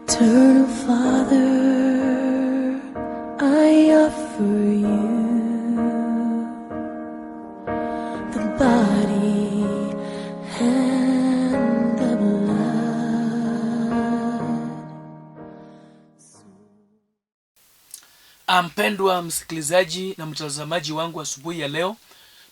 Eternal Father, I offer you the body and the blood. Mpendwa msikilizaji na mtazamaji wangu asubuhi ya leo,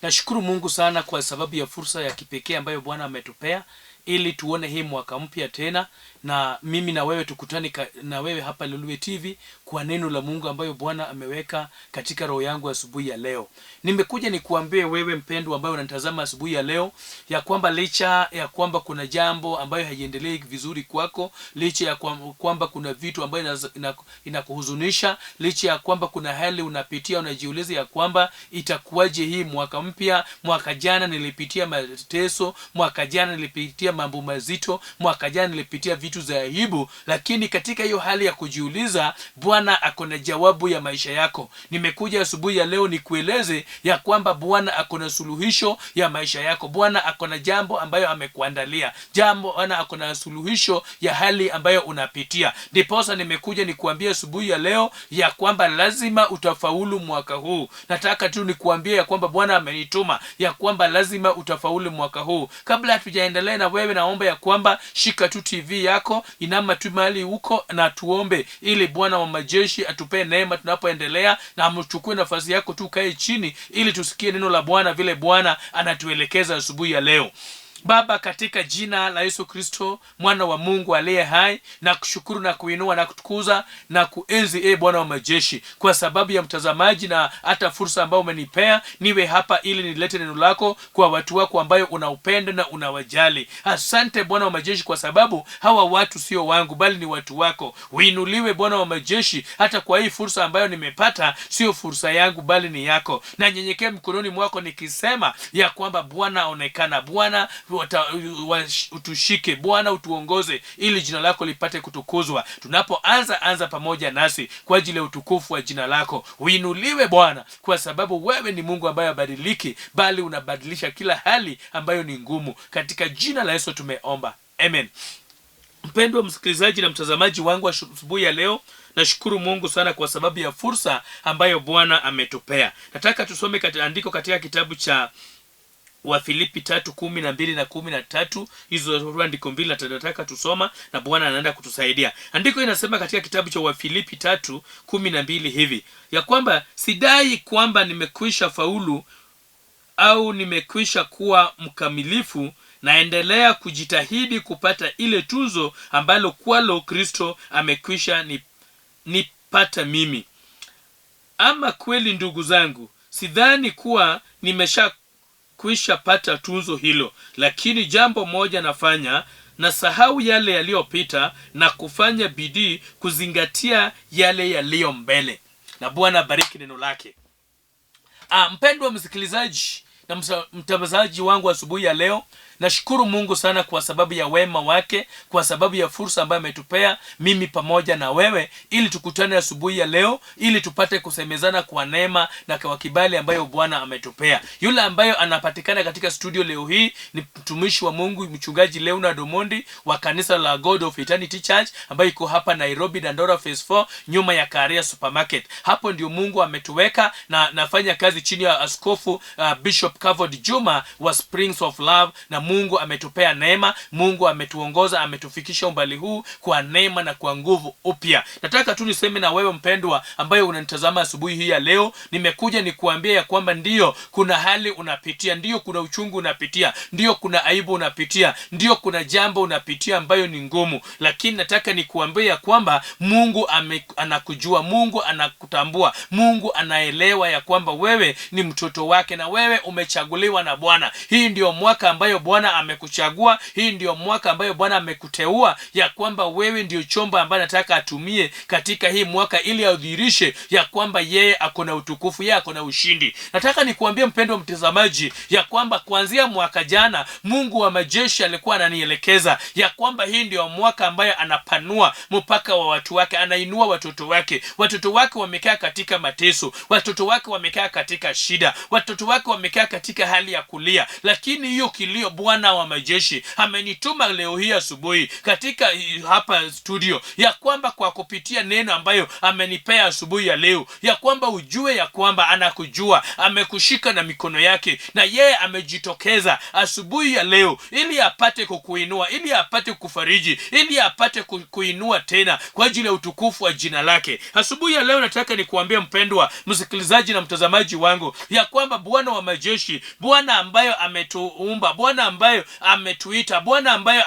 nashukuru Mungu sana kwa sababu ya fursa ya kipekee ambayo Bwana ametupea ili tuone hii mwaka mpya tena, na mimi na wewe tukutane na wewe hapa Lulue TV kwa neno la Mungu ambayo Bwana ameweka katika roho yangu asubuhi ya leo. Nimekuja nikuambie wewe mpendwa ambaye unanitazama asubuhi ya leo ya kwamba licha ya kwamba kuna jambo ambayo haiendelei vizuri kwako, licha ya kwamba kuna vitu ambayo inakuhuzunisha, licha ya kwamba kuna hali unapitia, unajiuliza ya kwamba itakuwaje hii mwaka mpya. Mwaka jana nilipitia mateso, mwaka jana nilipitia mambo mazito, mwaka jana nilipitia vitu za aibu, lakini katika hiyo hali ya kujiuliza, Bwana akona jawabu ya maisha yako. Nimekuja asubuhi ya leo nikueleze ya kwamba Bwana akona suluhisho ya maisha yako. Bwana akona jambo ambayo amekuandalia. Bwana akona suluhisho ya hali ambayo unapitia. Ndiposa nimekuja nikuambia asubuhi ya leo ya kwamba lazima utafaulu mwaka huu. Nataka tu nikuambie ya kwamba Bwana amenituma ya kwamba lazima utafaulu mwaka huu. Kabla hatujaendelea na wewe, naomba ya kwamba shika tu TV yako, inama tu mahali huko na tuombe ili Bwana wa majeshi atupe neema tunapoendelea, na mchukue nafasi yako tu kae chini ili tusikie neno la Bwana vile Bwana anatuelekeza asubuhi ya leo. Baba, katika jina la Yesu Kristo, mwana wa Mungu aliye hai, na kushukuru na kuinua na kutukuza na kuenzi Bwana wa majeshi kwa sababu ya mtazamaji na hata fursa ambayo umenipea niwe hapa ili nilete neno lako kwa watu wako ambayo unaupenda na unawajali. Asante Bwana wa majeshi kwa sababu hawa watu sio wangu bali ni watu wako. Uinuliwe Bwana wa majeshi, hata kwa hii fursa ambayo nimepata sio fursa yangu bali ni yako. Na nyenyekea mkononi mwako nikisema ya kwamba Bwana onekana, Bwana utushike, Bwana utuongoze ili jina lako lipate kutukuzwa. Tunapoanza pamoja nasi kwa ajili ya utukufu wa jina lako. Uinuliwe Bwana kwa sababu wewe ni Mungu ambaye habadiliki bali unabadilisha kila hali ambayo ni ngumu. Katika jina la Yesu tumeomba. Amen. Mpendwa msikilizaji na mtazamaji wangu asubuhi ya leo, nashukuru Mungu sana kwa sababu ya fursa ambayo Bwana ametupea. Nataka tusome andiko katika kitabu cha Wafilipi 3:12 na 13. Hizo andiko mbili nataka tusoma na Bwana anaenda kutusaidia. Andiko inasema katika kitabu cha Wafilipi 3:12 hivi ya kwamba sidai kwamba nimekwisha faulu au nimekwisha kuwa mkamilifu, naendelea kujitahidi kupata ile tuzo ambalo kwalo Kristo amekwisha nipata mimi. Ama kweli ndugu zangu, sidhani kuwa nimeshakwisha pata tuzo hilo, lakini jambo moja nafanya, na sahau yale yaliyopita na kufanya bidii kuzingatia yale yaliyo mbele. Na Bwana bariki neno lake. Mpendwa msikilizaji na mtazamaji wangu asubuhi ya leo, nashukuru Mungu sana kwa sababu ya wema wake, kwa sababu ya fursa ambayo ametupea mimi pamoja na wewe ili tukutane asubuhi ya leo ili tupate kusemezana kwa neema na kwa kibali ambayo Bwana ametupea. Yule ambayo anapatikana katika studio leo hii ni mtumishi wa Mungu Mchungaji Leonard Omondi wa kanisa la God of Eternity Church ambayo iko hapa Nairobi Dandora Phase 4 nyuma ya Karia Supermarket. Hapo ndio Mungu ametuweka na nafanya kazi chini ya Askofu Bishop Kavod Juma wa Springs of Love, na Mungu ametupea neema, Mungu ametuongoza, ametufikisha umbali huu kwa neema na kwa nguvu upya. Nataka tu niseme na wewe mpendwa ambaye unanitazama asubuhi hii ya leo, nimekuja nikuambia ya kwamba ndio kuna hali unapitia, ndio kuna uchungu unapitia, ndio kuna aibu unapitia, ndio kuna jambo unapitia ambayo ni ngumu, lakini nataka nikuambia ya kwamba Mungu anakujua, Mungu anakutambua, Mungu anaelewa ya kwamba wewe ni mtoto wake na wewe umechaguliwa na Bwana. Hii ndio mwaka ambayo Bwana amekuchagua, hii ndio mwaka ambayo Bwana amekuteua ya kwamba wewe ndio chombo ambaye nataka atumie katika hii mwaka ili audhirishe ya kwamba yeye akona utukufu, yeye akona ushindi. Nataka nikuambie mpendwa mtazamaji ya kwamba kuanzia mwaka jana Mungu wa majeshi alikuwa ananielekeza ya kwamba hii ndio mwaka ambayo anapanua mpaka wa watu wake, anainua watoto wake. Watoto wake wamekaa katika mateso, watoto wake wamekaa katika shida, watoto wake wamekaa katika hali ya kulia, lakini hiyo kilio Bwana wa majeshi amenituma leo hii asubuhi katika hapa studio, ya kwamba kwa kupitia neno ambayo amenipea asubuhi ya leo, ya kwamba ujue ya kwamba anakujua, amekushika na mikono yake, na yeye amejitokeza asubuhi ya leo ili apate kukuinua, ili apate kufariji, ili apate kuinua tena kwa ajili ya utukufu wa jina lake. Asubuhi ya leo nataka nikuambia mpendwa msikilizaji na mtazamaji wangu, ya kwamba Bwana wa majeshi, Bwana ambayo ametuumba, Bwana ambayo ametuita, Bwana ambayo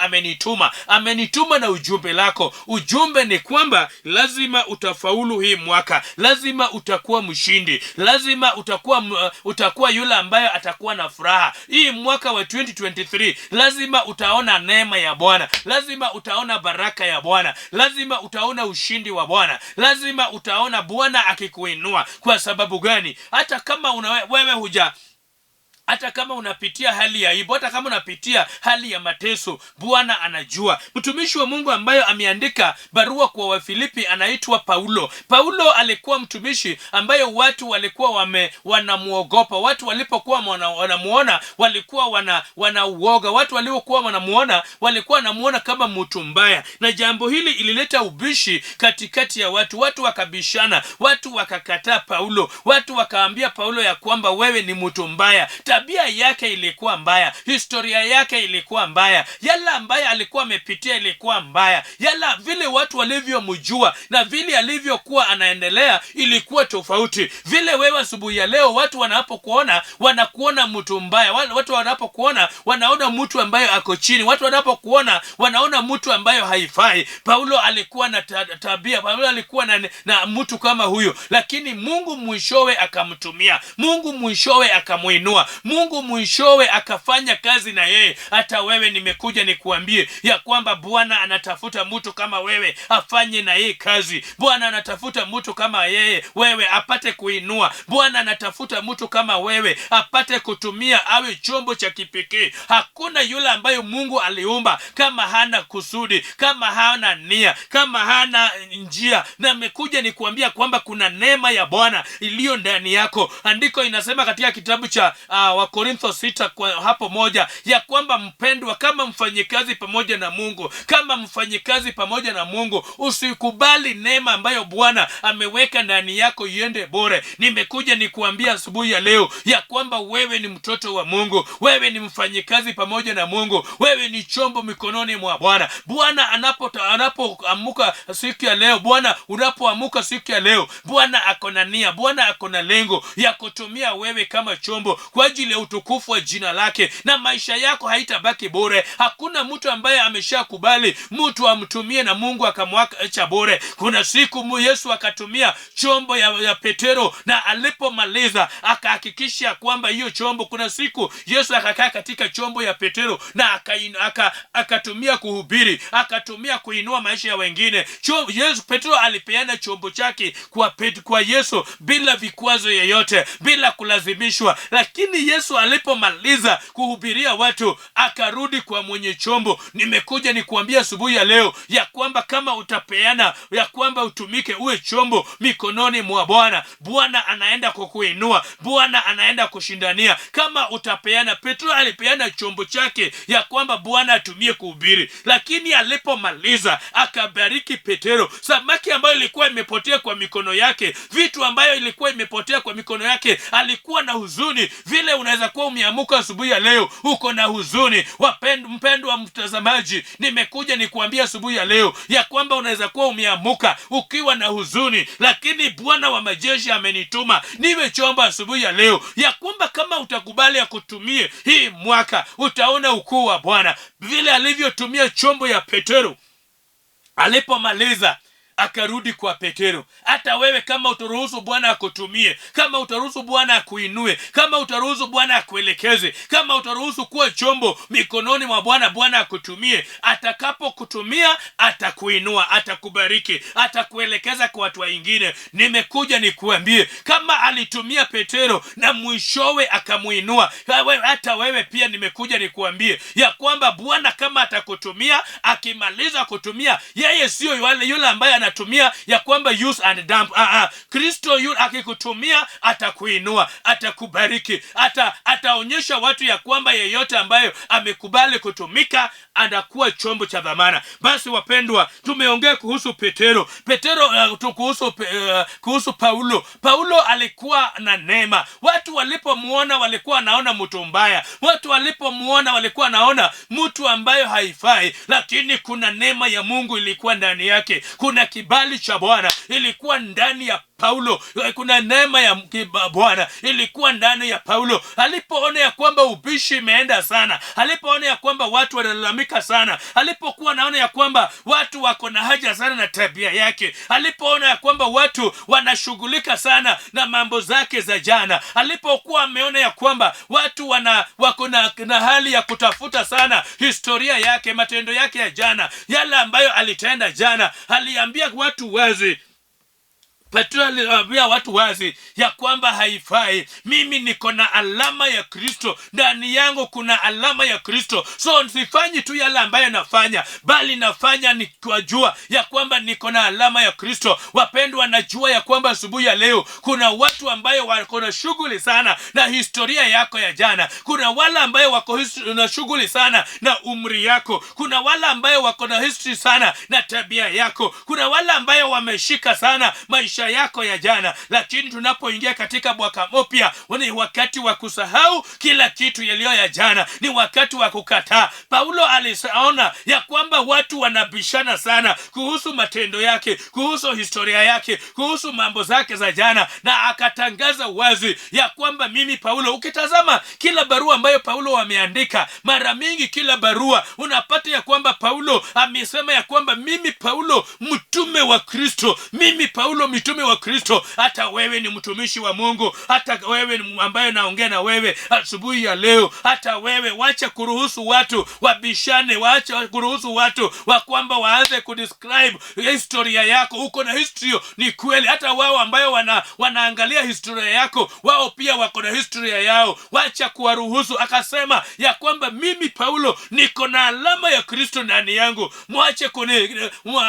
amenituma na ujumbe lako. Ujumbe ni kwamba lazima utafaulu hii mwaka, lazima utakuwa mshindi, lazima utakuwa yule ambaye atakuwa na furaha hii mwaka wa 2023. Lazima utaona neema ya Bwana, lazima utaona baraka ya Bwana, lazima utaona ushindi wa Bwana, lazima utaona Bwana akikuinua. Kwa sababu gani? Hata kama hata kama unapitia hali ya aibu, hata kama unapitia hali ya mateso, Bwana anajua. Mtumishi wa Mungu ambaye ameandika barua kwa Wafilipi anaitwa Paulo. Paulo alikuwa mtumishi ambaye watu walikuwa wanamuogopa. Watu walipokuwa wanamuona walikuwa wanauoga. Watu waliokuwa wanamuona walikuwa wanamuona kama mtu mbaya, na jambo hili ilileta ubishi katikati ya watu. Watu wakabishana, watu wakakataa Paulo, watu wakaambia Paulo ya kwamba wewe ni mtu mbaya. Tabia yake ilikuwa mbaya, historia yake ilikuwa mbaya, yala ambaye alikuwa amepitia ilikuwa mbaya, yala vile watu walivyomjua na vile alivyokuwa anaendelea ilikuwa tofauti. Vile wewe asubuhi ya leo watu wanapokuona wanakuona mtu mbaya, watu wanapokuona wanaona mtu ambaye ako chini, watu wanapokuona wanaona mtu ambaye haifai. Paulo alikuwa na tabia, Paulo alikuwa na mtu kama huyo, lakini Mungu mwishowe akamtumia, Mungu mwishowe akamuinua, Mungu mwishowe akafanya kazi na yeye. Hata wewe nimekuja nikuambie ya kwamba Bwana anatafuta mtu kama wewe afanye na yeye kazi. Bwana anatafuta mtu kama yeye wewe apate kuinua. Bwana anatafuta mtu kama wewe apate kutumia, awe chombo cha kipekee. Hakuna yule ambaye Mungu aliumba kama hana kusudi, kama hana nia, kama hana njia. Na nimekuja nikuambia kwamba kuna neema ya Bwana iliyo ndani yako. Andiko inasema katika kitabu cha Wakorintho 6 hapo 1 ya kwamba mpendwa, kama mfanyikazi pamoja na Mungu, kama mfanyikazi pamoja na Mungu, usikubali neema ambayo Bwana ameweka ndani yako iende bure. Nimekuja nikuambia asubuhi ya leo ya kwamba wewe ni mtoto wa Mungu, wewe ni mfanyikazi pamoja na Mungu, wewe ni chombo mikononi mwa Bwana. Bwana anapoamuka siku ya leo, Bwana unapoamuka siku ya leo, Bwana ako na nia, Bwana ako na lengo ya kutumia wewe kama chombo kwa ajili ya utukufu wa jina lake, na maisha yako haitabaki bure. Hakuna mtu ambaye ameshakubali mtu amtumie na Mungu akamwacha bure. Kuna siku Yesu akatumia chombo ya Petero, na alipomaliza akahakikisha kwamba hiyo chombo, kuna siku Yesu akakaa katika chombo ya Petero na akatumia kuhubiri, akatumia kuinua maisha ya wengine. Petero alipeana chombo chake kwa Yesu bila vikwazo yoyote, bila kulazimishwa. Lakini Yesu alipomaliza kuhubiria watu akarudi kwa mwenye chombo. Nimekuja nikuambia asubuhi ya leo ya kwamba kama utapeana, ya kwamba utumike uwe chombo mikononi mwa Bwana, Bwana anaenda kukuinua, Bwana anaenda kushindania. Kama utapeana, Petro alipeana chombo chake ya kwamba Bwana atumie kuhubiri, lakini alipomaliza akabariki Petero. Samaki ambayo ilikuwa imepotea kwa mikono yake, vitu ambayo ilikuwa imepotea kwa mikono yake, alikuwa na huzuni. Vile unaweza kuwa umeamuka asubuhi ya leo uko na huzuni, mpendwa mtazamaji, nimekuja nikuambia asubuhi ya leo ya kwamba unaweza kuwa umeamuka ukiwa na huzuni, lakini Bwana wa majeshi amenituma niwe chombo asubuhi ya leo, ya kwamba kama utakubali ya kutumie hii mwaka utaona ukuu wa Bwana. Vile alivyotumia chombo ya Petero, alipomaliza akarudi kwa Petero. Hata wewe kama utaruhusu Bwana akutumie, kama utaruhusu Bwana akuinue, kama utaruhusu Bwana akuelekeze, kama utaruhusu kuwa chombo mikononi mwa Bwana, Bwana akutumie, atakapokutumia atakuinua, atakubariki, atakuelekeza kwa watu wengine. Nimekuja nikuambie kama alitumia Petero na mwishowe akamuinua, hata wewe pia nimekuja nikuambie ya kwamba Bwana kama atakutumia, akimaliza kutumia, yeye sio yule ambaye anatumia ya kwamba use and dump. Kristo yule akikutumia atakuinua, atakubariki, ataonyesha watu ya kwamba yeyote ambayo amekubali kutumika anakuwa chombo cha dhamana. Basi wapendwa, tumeongea kuhusu Petero, kuhusu Paulo alikuwa na neema. Watu walipomuona walikuwa naona mtu mbaya, watu walipomuona walikuwa naona mtu ambayo haifai, lakini kuna neema ya Mungu ilikuwa ndani yake, kuna kibali cha Bwana ilikuwa ndani ya Paulo, kuna neema ya Bwana ilikuwa ndani ya Paulo. Alipoona ya kwamba ubishi imeenda sana, alipoona ya kwamba watu wanalalamika sana, alipokuwa naona ya kwamba watu wako na haja sana na tabia yake, alipoona ya kwamba watu wanashughulika sana na mambo zake za jana, alipokuwa ameona ya kwamba watu wako na hali ya kutafuta sana historia yake, matendo yake ya jana, yale ambayo alitenda jana, aliambia watu wazi, Petro aliwaambia watu wazi ya kwamba haifai. Mimi niko na alama ya Kristo ndani yangu, kuna alama ya Kristo. So sifanyi tu yale ambayo nafanya, bali nafanya nikijua ya kwamba niko na alama ya Kristo. Wapendwa, najua ya kwamba asubuhi ya leo kuna watu ambayo wako na shughuli sana na historia yako ya jana. Kuna wale ambayo wako na shughuli sana na umri yako. Kuna wale ambayo wako na history sana na tabia yako. Kuna wale ambayo wameshika sana maisha yako ya jana. Lakini tunapoingia katika mwaka mpya, ni wakati wa kusahau kila kitu yaliyo ya jana, ni wakati wa kukataa. Paulo aliona ya kwamba watu wanabishana sana kuhusu matendo yake, kuhusu historia yake, kuhusu mambo zake za jana, na akatangaza wazi ya kwamba mimi Paulo, ukitazama kila barua ambayo Paulo ameandika, mara mingi kila barua unapata ya kwamba Paulo amesema ya kwamba mimi Paulo mtume wa Kristo, mimi Paulo mtume wa Kristo. Hata wewe ni mtumishi wa Mungu, hata wewe ambaye naongea na wewe asubuhi ya leo, hata wewe wacha kuruhusu watu wabishane, wacha kuruhusu watu wa kwamba waanze kudescribe historia yako. Uko na history, ni kweli. Hata wao ambayo wanaangalia historia yako, wao pia wako na historia yao. Wacha kuwaruhusu. Akasema ya kwamba mimi Paulo niko na alama ya Kristo ndani yangu. Mwache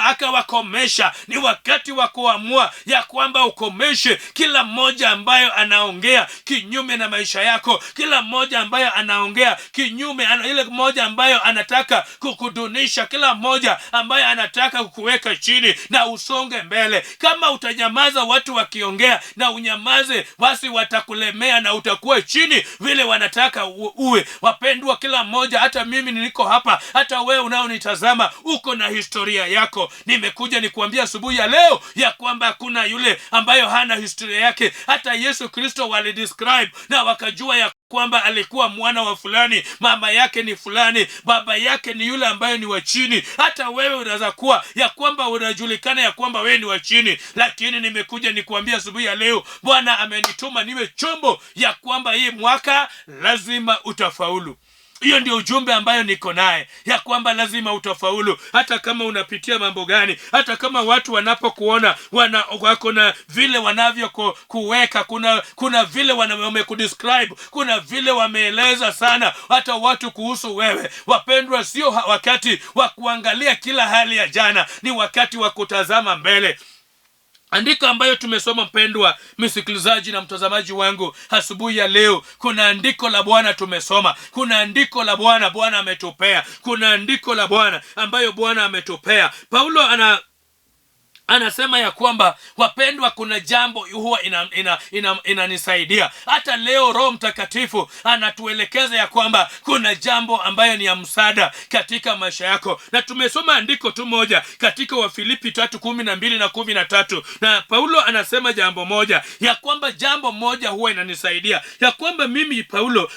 akawakomesha. Ni wakati wa kuamua ya kwamba ukomeshe kila mmoja ambayo anaongea kinyume na maisha yako, kila mmoja ambayo anaongea kinyume, ile mmoja ambayo anataka kukudunisha, kila mmoja ambayo anataka kukuweka chini na usonge mbele. Kama utanyamaza watu wakiongea na unyamaze, basi watakulemea na utakuwa chini vile wanataka uwe. Wapendwa, kila mmoja, hata mimi niko hapa, hata wewe unaonitazama, uko na historia yako. Nimekuja nikuambia asubuhi ya leo ya kwamba kuna yule ambayo hana historia yake. Hata Yesu Kristo walidescribe na wakajua ya kwamba alikuwa mwana wa fulani, mama yake ni fulani, baba yake ni yule ambaye ni wa chini. Hata wewe unaweza kuwa ya kwamba unajulikana ya kwamba wewe ni wa chini, lakini nimekuja nikuambia asubuhi ya leo, Bwana amenituma niwe chombo ya kwamba hii mwaka lazima utafaulu. Hiyo ndio ujumbe ambayo niko naye, ya kwamba lazima utafaulu. Hata kama unapitia mambo gani, hata kama watu wanapokuona wako na vile wanavyo kuweka, kuna vile wamekudescribe, kuna vile wameeleza sana hata watu kuhusu wewe. Wapendwa, sio wakati wa kuangalia kila hali ya jana, ni wakati wa kutazama mbele. Andiko ambayo tumesoma, mpendwa msikilizaji na mtazamaji wangu, asubuhi ya leo, kuna andiko la Bwana tumesoma. Kuna andiko la Bwana ametupea. Kuna andiko la Bwana ambayo Bwana ametupea. Paulo anasema ya kwamba, wapendwa, kuna jambo huwa inanisaidia. Hata leo Roho Mtakatifu anatuelekeza ya kwamba kuna jambo ambayo ni ya msaada katika maisha yako. Na tumesoma andiko tu moja katika Wafilipi 3:12 na 13. Na Paulo anasema jambo moja, ya kwamba jambo moja huwa inanisaidia, ya kwamba mimi Paulo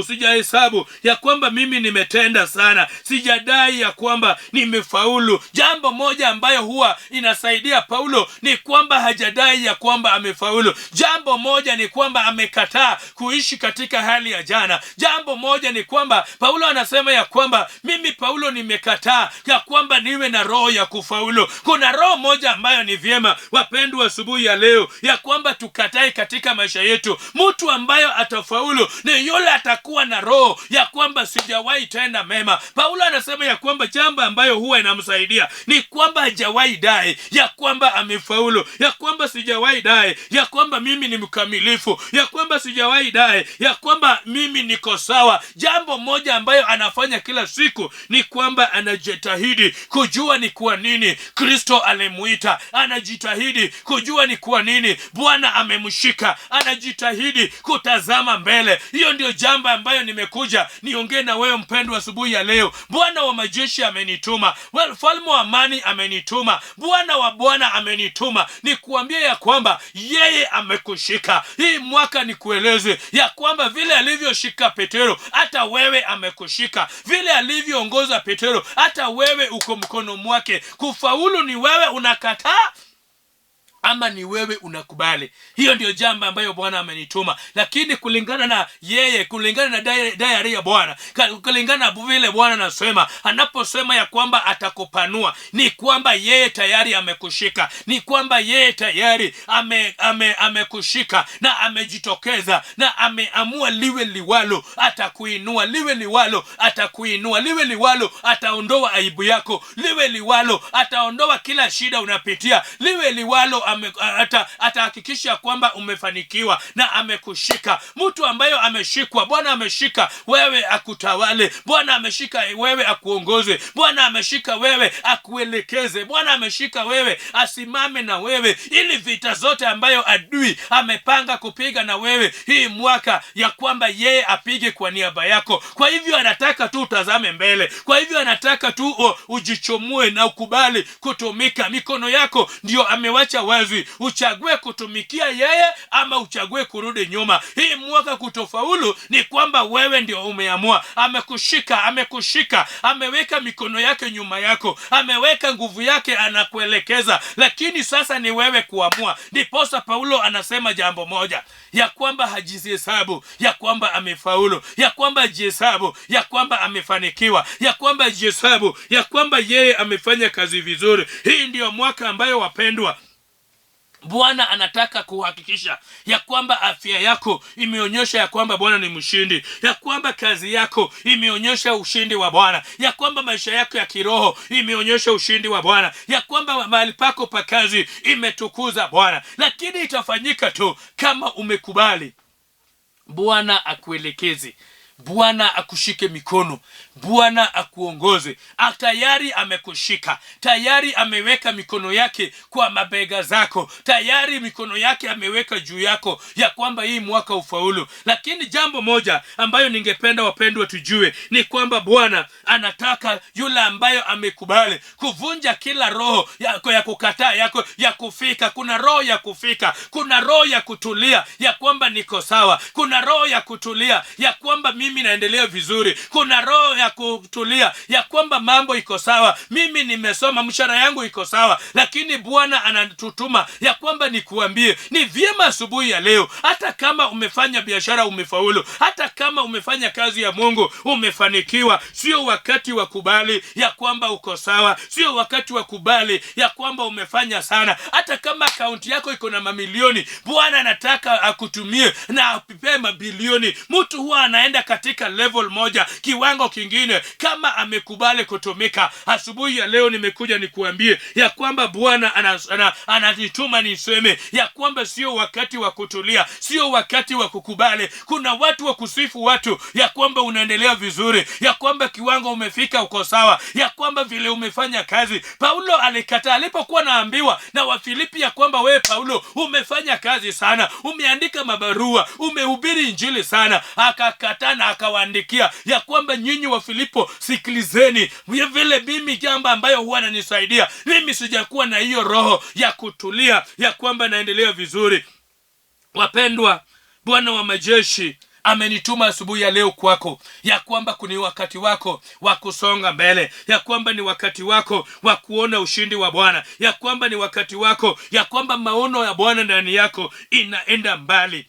sijahesabu ya kwamba mimi nimetenda sana, sijadai ya kwamba nimefaulu. Jambo moja ambayo huwa inasaidia Paulo ni kwamba hajadai ya kwamba amefaulu. Jambo moja ni kwamba amekataa kuishi katika hali ya jana. Jambo moja ni kwamba Paulo anasema ya kwamba mimi Paulo nimekataa ya kwamba niwe na roho ya kufaulu. Kuna roho moja ambayo ni vyema, wapendwa, asubuhi ya leo, ya kwamba tukatai katika maisha yetu. Mtu ambayo atafaulu ni yule atakuwa na roho ya kwamba sijawahi tenda mema. Paulo anasema ya kwamba jambo ambayo huwa inamsaidia ni kwamba hajawahi dai dai ya kwamba amefaulu, ya kwamba sijawahi dai ya kwamba mimi ni mkamilifu, ya kwamba sijawahi dai ya kwamba mimi niko sawa. Jambo moja ambayo anafanya kila siku ni kwamba anajitahidi kujua ni kwa nini Kristo alimuita, anajitahidi kujua ni kwa nini Bwana amemshika, anajitahidi kutazama mbele. Hiyo ndio jambo ambayo nimekuja niongee na wewe mpendwa asubuhi ya leo. Bwana wa majeshi amenituma, mfalme wa amani amenituma, Bwana wa Bwana amenituma nikuambie ya kwamba yeye amekushika. Hii mwaka nikueleze ya kwamba vile alivyoshika Petero, hata wewe amekushika. Vile alivyoongoza Petero, hata wewe uko mkono mwake. Kufaulu ni wewe unakataa ama ni wewe unakubali. Hiyo ndio jambo ambayo Bwana amenituma. Lakini kulingana na yeye, kulingana na diary ya Bwana, kulingana na vile Bwana anasema, anaposema ya kwamba atakupanua, ni kwamba yeye tayari amekushika, ni kwamba yeye tayari amekushika na amejitokeza na ameamua liwe liwalo atakuinua, liwe liwalo atakuinua, liwe liwalo ataondoa aibu yako, liwe liwalo ataondoa kila shida unapitia, liwe liwalo atahakikisha kwamba umefanikiwa na amekushika. Mtu ambayo ameshikwa, Bwana ameshika wewe akutawale, Bwana ameshika wewe akuongoze, Bwana ameshika wewe akuelekeze, Bwana ameshika wewe asimame na wewe ili vita zote ambayo adui amepanga kupiga na wewe hii mwaka, ya kwamba yeye apige kwa niaba yako. Kwa hivyo anataka tu utazame mbele, kwa hivyo anataka tu ujichomue na ukubali kutumika. Mikono yako ndio amewacha wazi, uchague kutumikia yeye ama uchague kurudi nyuma. Hii mwaka kutofaulu ni kwamba wewe ndio umeamua. Amekushika, ameweka mikono yake nyuma yako, ameweka nguvu yake, anakuelekeza, lakini sasa ni wewe kuamua. Ndiposa Paulo anasema jambo moja, ya kwamba hajihesabu ya kwamba amefaulu, ya kwamba hajihesabu ya kwamba amefanikiwa, ya kwamba hajihesabu ya kwamba yeye amefanya kazi vizuri. Hii ndio mwaka ambayo wapendwa, Bwana anataka kuhakikisha ya kwamba afya yako imeonyesha ya kwamba Bwana ni mshindi, ya kwamba kazi yako imeonyesha ushindi wa Bwana, ya kwamba maisha yako ya kiroho imeonyesha ushindi wa Bwana, ya kwamba mahali pako pa kazi imetukuza Bwana. Lakini itafanyika tu kama umekubali Bwana akuelekeze, Bwana akushike mikono, Bwana akuongoze. Tayari amekushika, tayari ameweka mikono yake kwa mabega zako, tayari mikono yake ameweka juu yako, ya kwamba hii mwaka ufaulu. Lakini jambo moja ambayo ningependa wapendwa tujue ni kwamba Bwana anataka yule ambayo amekubali kuvunja kila roho yako ya kukataa, yako ya kufika. Kuna roho ya kufika, kuna roho ya kutulia ya kwamba niko sawa, kuna roho ya kutulia ya kwamba mimi naendelea vizuri, kuna roho ya kutulia ya kwamba mambo iko sawa, mimi nimesoma, mshahara yangu iko sawa. Lakini Bwana anatutuma ya kwamba nikuambie, ni vyema asubuhi ya leo, hata kama umefanya biashara umefaulu, hata kama umefanya kazi ya Mungu umefanikiwa, sio wakati wa kubali ya kwamba uko sawa, sio wakati wa kubali ya kwamba umefanya sana. Hata kama akaunti yako iko na mamilioni, Bwana anataka akutumie na apipee mabilioni. Mtu huwa anaenda katika level moja, kiwango kingine, kama amekubali kutumika. Asubuhi ya leo nimekuja nikuambie ya kwamba Bwana ananituma niseme ya kwamba sio wakati wa kutulia, sio wakati wa kukubali. Kuna watu wa kusifu watu ya kwamba unaendelea vizuri, ya kwamba kiwango umefika, uko sawa, ya kwamba vile umefanya kazi. Paulo alikataa alipokuwa naambiwa na Wafilipi ya kwamba wewe Paulo umefanya kazi sana, umeandika mabarua, umehubiri injili sana. Akakataa na akawaandikia ya kwamba nyinyi wa Filipo sikilizeni, vile mimi jambo ambayo huwa ananisaidia, mimi sijakuwa na hiyo roho ya kutulia ya kwamba naendelea vizuri. Wapendwa, Bwana wa majeshi amenituma asubuhi ya leo kwako ya kwamba kuni wakati wako wa kusonga mbele, ya kwamba ni wakati wako wa kuona ushindi wa Bwana, ya kwamba ni wakati wako ya kwamba maono ya Bwana ndani yako inaenda mbali.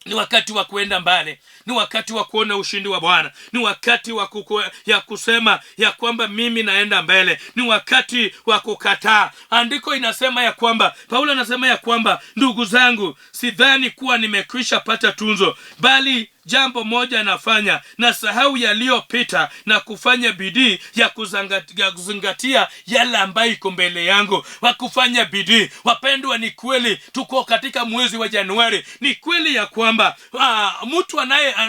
Ni wakati wa kuenda mbali, ni wakati wa kuona ushindi wa Bwana, ni wakati wa kusema ya kwamba mimi naenda mbele, ni wakati wa kukataa. Andiko inasema ya kwamba, Paulo anasema ya kwamba, ndugu zangu, sidhani kuwa nimekwisha pata tunzo, bali jambo moja nafanya, na sahau yaliyopita na kufanya bidii ya kuzingatia yale ambayo iko mbele yangu. Wa kufanya bidii. Wapendwa, ni kweli tuko katika mwezi wa Januari. Ni kweli ya kwamba mtu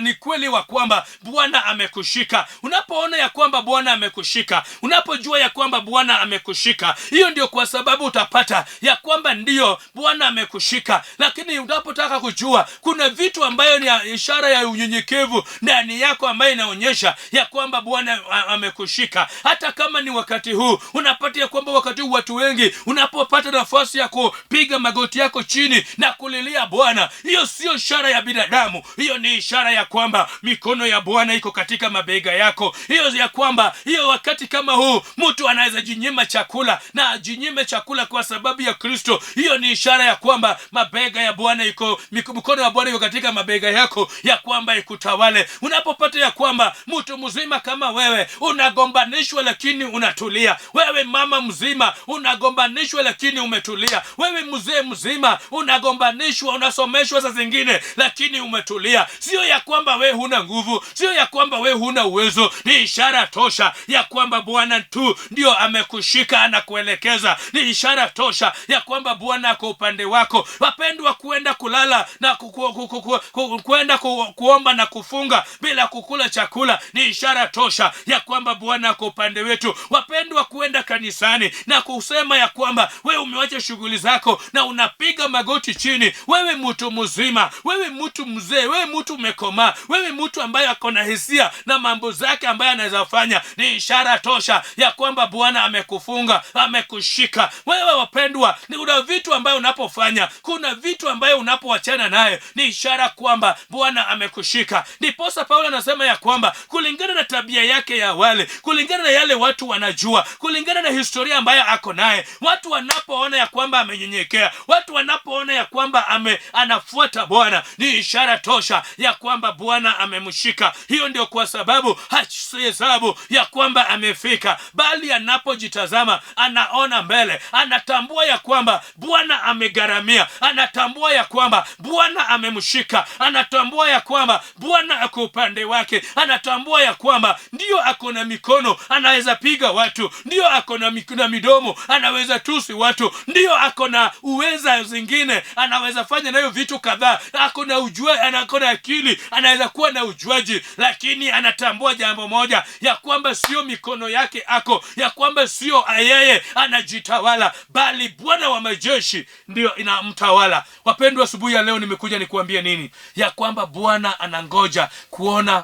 ni kweli wa kwamba Bwana amekushika. Unapoona ya kwamba Bwana amekushika, unapojua ya kwamba Bwana amekushika, hiyo ndio kwa sababu utapata ya kwamba ndio Bwana amekushika. Lakini unapotaka kujua, kuna vitu ambayo ni ishara ya unyenyekevu ndani yako ambayo inaonyesha ya kwamba Bwana amekushika. Hata kama ni wakati huu, unapata ya kwamba wakati huu watu wengi, unapopata nafasi ya kupiga magoti yako chini na kulilia Bwana, hiyo sio ishara ya binadamu. Hiyo ni ishara ya kwamba mikono ya Bwana iko katika mabega yako. Hiyo ya kwamba hiyo wakati kama huu mtu anaweza jinyima chakula na ajinyime chakula kwa sababu ya Kristo. Hiyo ni ishara ya kwamba mabega ya Bwana iko, mikono ya Bwana iko katika mabega yako, ya kwamba ikutawale. Unapopata ya kwamba mtu mzima kama wewe unagombanishwa lakini unatulia, wewe mama mzima unagombanishwa lakini umetulia, wewe mzee mzima unagombanishwa, unasomeshwa saa zingine lakini umetulia, sio ya kwamba wewe huna nguvu, sio ya kwamba wewe huna uwezo. Ni ishara tosha ya kwamba Bwana tu ndio amekushika na kuelekeza. Ni ishara tosha ya kwamba Bwana ako upande wako. Wapendwa, kuenda kulala na kuenda kuomba na kufunga bila kukula chakula ni ishara tosha ya kwamba Bwana ako upande wetu. Wapendwa, kuenda kanisani na kusema ya kwamba wewe umewacha shughuli zako na unapiga magoti chini, wewe mtu mzima, wewe mtu mzee, wewe mtu umekomaa, wewe mtu ambaye ako na hisia na mambo zake ambaye anaweza fanya, ni ishara tosha ya kwamba Bwana amekufunga, amekushika. Wewe wapendwa, ni kuna vitu ambayo unapofanya, kuna vitu ambayo unapoachana naye, ni ishara kwamba Bwana amekushika. Ndiposa Paulo anasema ya kwamba kulingana na tabia yake ya awali, kulingana na yale watu wanajua, kulingana na historia ambayo ako naye, watu wanapoona ya kwamba amenyenyekea, watu wanapoona ya kwamba anafuata Bwana, ni ishara tosha ya kwamba Bwana amemshika. Hiyo ndio kwa sababu hahesabu ya kwamba amefika, bali anapojitazama anaona mbele, anatambua ya kwamba Bwana amegharamia, anatambua ya kwamba Bwana amemshika, anatambua ya kwamba Bwana ako upande wake, anatambua ya kwamba ndio ako na mikono anaweza piga watu, ndio ako na midomo anaweza tusi watu, ndio ako na uweza zingine anaweza fanya nayo vitu kadhaa, ako na ako na akili, anaweza kuwa na ujuaji, lakini anatambua jambo moja ya kwamba sio mikono yake ako, ya kwamba sio yeye anajitawala, bali Bwana wa majeshi ndio inamtawala. Wapendwa, asubuhi ya leo nimekuja nikuambia nini? Ya kwamba Bwana anangoja kuona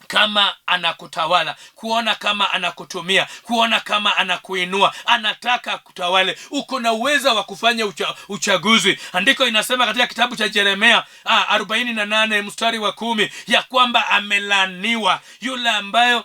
kama anakutawala, kuona kama anakutumia, kuona kama anakuinua. Anataka kutawale. Uko na uwezo wa kufanya uchaguzi. Andiko inasema katika kitabu cha Yeremia 48 mstari wa 10 ya kwamba amelaaniwa yule ambayo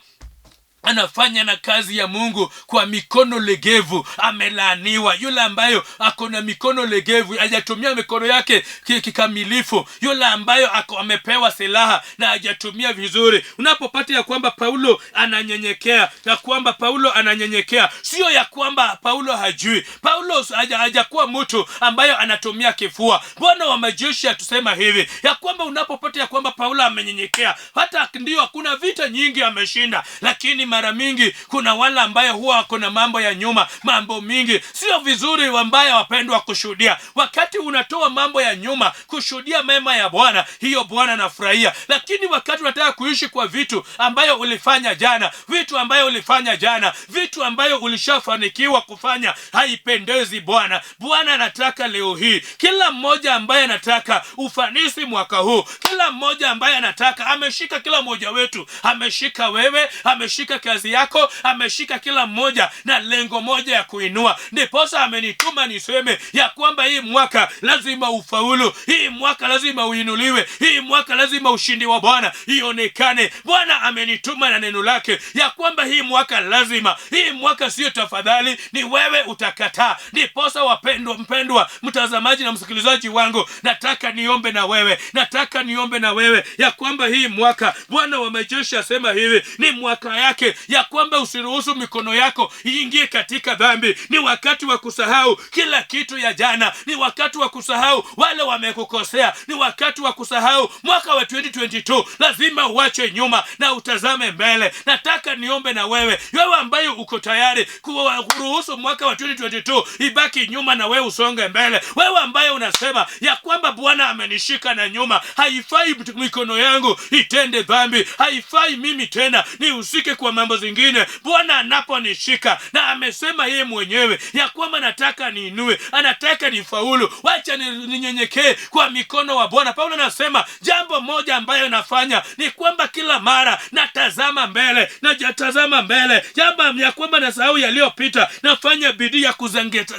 anafanya na kazi ya Mungu kwa mikono legevu. Amelaaniwa yule ambayo ako na mikono legevu, hajatumia mikono yake kikamilifu, yule ambayo amepewa silaha na hajatumia vizuri. Unapopata ya kwamba Paulo ananyenyekea, ya kwamba Paulo ananyenyekea, sio ya kwamba Paulo hajui. Paulo hajakuwa mtu ambayo anatumia kifua. Bwana wa majeshi atusema hivi ya kwamba unapopata ya kwamba Paulo amenyenyekea, hata ndio kuna vita nyingi ameshinda, lakini mara mingi kuna wala ambaye huwa kuna mambo ya nyuma, mambo mingi. Sio vizuri wambaya wapendwa kushuhudia. Wakati unatoa mambo ya nyuma kushuhudia mema ya Bwana, hiyo Bwana anafurahia. Lakini wakati unataka kuishi kwa vitu ambayo ulifanya jana, vitu ambayo ulifanya jana, vitu ambayo ulishafanikiwa kufanya, haipendezi Bwana. Bwana anataka leo hii kila mmoja ambaye anataka ufanisi mwaka huu, kila mmoja ambaye anataka, ameshika kila mmoja wetu, ameshika wewe, ameshika kazi yako, ameshika kila mmoja na lengo moja ya kuinua. Ndiposa amenituma niseme ya kwamba hii mwaka lazima ufaulu, hii mwaka lazima uinuliwe, hii mwaka lazima ushindi wa Bwana ionekane. Bwana amenituma na neno lake ya kwamba hii mwaka lazima, hii mwaka sio tafadhali, ni wewe utakataa. Ndiposa mpendwa mtazamaji na msikilizaji wangu, nataka niombe na wewe ya kwamba hii mwaka Bwana wa majeshi asema hivi, ni mwaka yake ya kwamba usiruhusu mikono yako iingie katika dhambi. Ni wakati wa kusahau kila kitu ya jana. Ni wakati wa kusahau wale wamekukosea. Ni wakati wa kusahau mwaka wa 2022. Lazima uache nyuma na utazame mbele. Nataka niombe na wewe ambaye uko tayari kuruhusu mwaka wa 2022 ibaki nyuma na wewe usonge mbele. Wewe ambaye unasema ya kwamba Bwana amenishika na nyuma, haifai mikono yangu itende dhambi, haifai mimi tena nihusike kwa mambo zingine. Bwana anaponishika na amesema yeye mwenyewe ya kwamba nataka niinue, anataka nifaulu, wacha ninyenyekee kwa mikono wa Bwana. Paulo anasema jambo moja ambayo nafanya ni kwamba kila mara natazama mbele, najatazama mbele. Jambo ya kwamba nasahau yaliyopita, nafanya bidii ya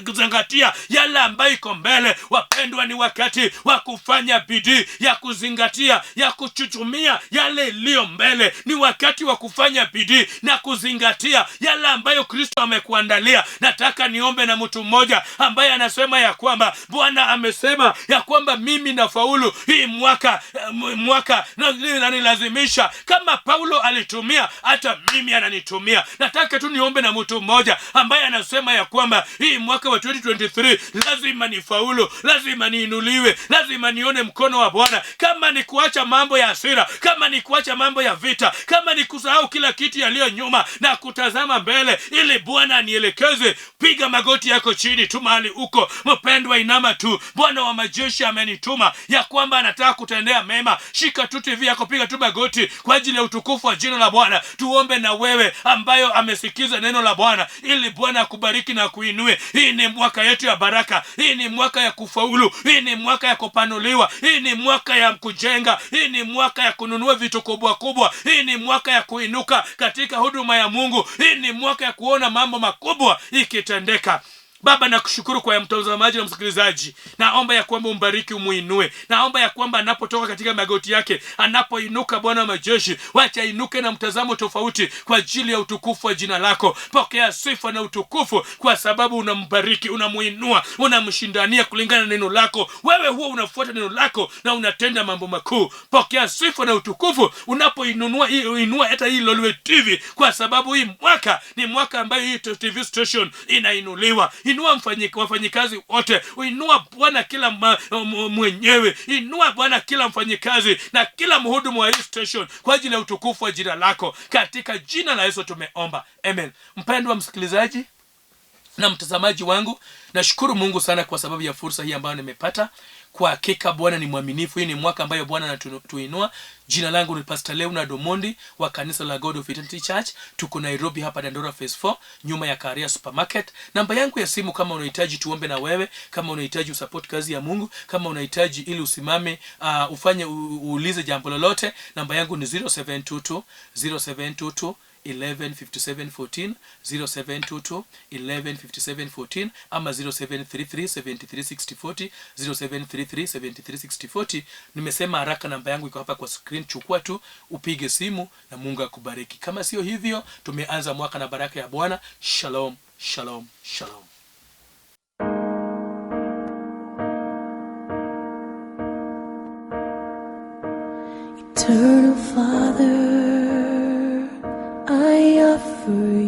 kuzingatia yale ambayo iko mbele. Wapendwa, ni wakati wa kufanya bidii ya kuzingatia, ya kuchuchumia yale iliyo mbele. Ni wakati wa kufanya bidii na kuzingatia yale ambayo Kristo amekuandalia. Nataka niombe na mtu mmoja ambaye anasema ya kwamba Bwana amesema ya kwamba mimi nafaulu hii mwaka na nilazimisha. Kama Paulo alitumia, hata mimi ananitumia. Nataka tu niombe na mtu mmoja ambaye anasema ya kwamba hii mwaka wa 2023 lazima nifaulu, lazima niinuliwe, lazima nione mkono wa Bwana. Kama ni kuacha mambo ya hasira, kama ni kuacha mambo ya vita, kama ni kusahau kila kitu yaliyo nyuma na kutazama mbele ili Bwana anielekeze, piga magoti yako chini tu mahali uko. Mpendwa, inama tu. Bwana wa majeshi amenituma ya kwamba anataka kutendea mema. Shika tu TV yako, piga tu magoti kwa ajili ya utukufu wa jina la Bwana. Tuombe na wewe ambayo amesikiza neno la Bwana ili Bwana akubariki na kuinue. Hii ni mwaka yetu ya baraka. Hii ni mwaka ya kufaulu. Hii ni mwaka ya kupanuliwa. Hii ni mwaka ya kujenga. Hii ni mwaka ya kununua vitu kubwa kubwa. Hii ni mwaka ya kuinuka katika huduma ya Mungu. Hii ni mwaka ya kuona mambo makubwa ikitendeka. Baba, nakushukuru kwa mtazamaji na msikilizaji. Naomba ya kwamba umbariki, umuinue. Naomba ya kwamba anapotoka katika magoti yake, anapoinuka Bwana wa majeshi, wacha inuke na mtazamo tofauti kwa ajili ya utukufu wa jina lako. Pokea sifa na utukufu kwa sababu unambariki, unamuinua, unamshindania kulingana na neno lako. Wewe huwa unafuata neno lako na unatenda mambo makuu. Pokea sifa na utukufu unapoinua hata hii Lolwe TV, kwa sababu hii mwaka ni mwaka ambayo hii TV station inainuliwa. Inua wafanyikazi wote. Inua Bwana kila mwenyewe. Inua Bwana kila mfanyikazi na kila mhudumu wa hii station kwa ajili ya utukufu wa jina lako. Katika jina la Yesu tumeomba. Amen. Mpendwa msikilizaji na mtazamaji wangu, nashukuru Mungu sana kwa sababu ya fursa hii ambayo nimepata. Kwa hakika Bwana ni mwaminifu. Hii ni mwaka ambayo Bwana anatuinua. Jina langu ni Pastor Leonard Omondi wa kanisa la God of Eternity Church. Tuko Nairobi hapa Dandora Phase 4 nyuma ya Career Supermarket. Namba yangu ya simu kama unahitaji tuombe na wewe, kama unahitaji usupport kazi ya Mungu, kama unahitaji ili usimame ufanye uulize jambo lolote, namba yangu ni 0722 115714 0722 115714 ama 0733736040 0733736040. Nimesema haraka, namba yangu iko hapa kwa screen. Chukua tu upige simu na Mungu akubariki. Kama sio hivyo, tumeanza mwaka na baraka ya Bwana. Shalom, shalom, shalom. Eternal Father, I offer you